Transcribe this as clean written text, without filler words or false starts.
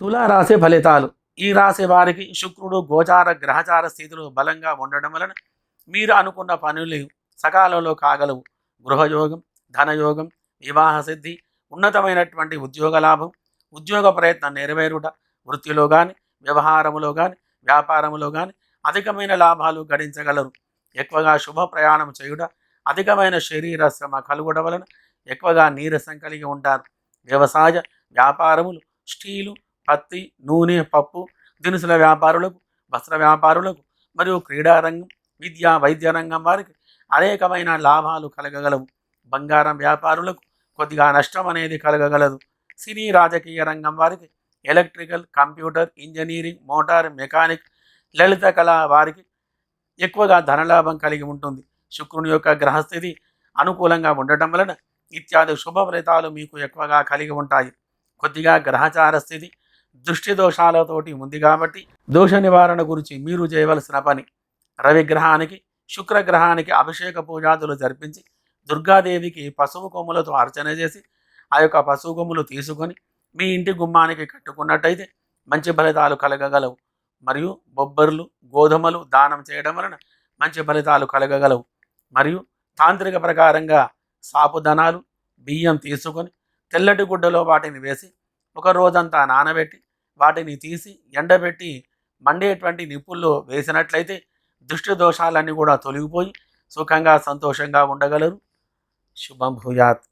తులారాశి ఫలితాలు. ఈ రాశి వారికి శుక్రుడు గోచార గ్రహచార స్థితులు బలంగా ఉండడం వలన మీరు అనుకున్న పనులు సకాలంలో కాగలవు. గృహయోగం, ధనయోగం, వివాహ సిద్ధి, ఉన్నతమైనటువంటి ఉద్యోగ లాభం, ఉద్యోగ ప్రయత్నం నెరవేరుట, వృత్తిలో కానీ, వ్యవహారములో కానీ, వ్యాపారములో కానీ అధికమైన లాభాలు గడించగలరు. ఎక్కువగా శుభ ప్రయాణం చేయుట, అధికమైన శరీర శ్రమ కలుగుట వలన ఎక్కువగా నీరసం కలిగి ఉంటారు. వ్యవసాయ వ్యాపారములు, స్టీలు, పత్తి, నూనె, పప్పు దినుసుల వ్యాపారులకు, వస్త్ర వ్యాపారులకు మరియు క్రీడారంగం, విద్యా వైద్య రంగం వారికి అనేకమైన లాభాలు కలగగలవు. బంగారం వ్యాపారులకు కొద్దిగా నష్టం అనేది కలగగలదు. సినీ రాజకీయ రంగం వారికి, electrical, computer, engineering, motor mechanic, లలిత కళ వారికి ఎక్కువగా ధనలాభం కలిగి ఉంటుంది. శుక్రుని యొక్క గ్రహస్థితి అనుకూలంగా ఉండటం వలన ఇత్యాది శుభ ఫలితాలు మీకు ఎక్కువగా కలిగి ఉంటాయి. కొద్దిగా గ్రహచార స్థితి దృష్టి దోషాలతోటి ఉంది కాబట్టి దోష నివారణ గురించి మీరు చేయవలసిన పని, రవిగ్రహానికి, శుక్రగ్రహానికి అభిషేక పూజాదులు జరిపించి దుర్గాదేవికి పసుపు కొమ్ములతో అర్చన చేసి ఆ యొక్క పసుపు కొమ్ములు తీసుకొని మీ ఇంటి గుమ్మానికి కట్టుకున్నట్టయితే మంచి ఫలితాలు కలగగలవు. మరియు బొబ్బర్లు, గోధుమలు దానం చేయడం వలన మంచి ఫలితాలు కలగగలవు. మరియు తాంత్రిక ప్రకారంగా సాపుదనాలు, బియ్యం తీసుకొని తెల్లటి గుడ్డలో వాటిని వేసి ఒక రోజంతా నానబెట్టి వాటిని తీసి ఎండబెట్టి మండేటువంటి నిప్పుల్లో వేసినట్లయితే దృష్టి దోషాలన్నీ కూడా తొలగిపోయి సుఖంగా సంతోషంగా ఉండగలరు. శుభం భూయాత్.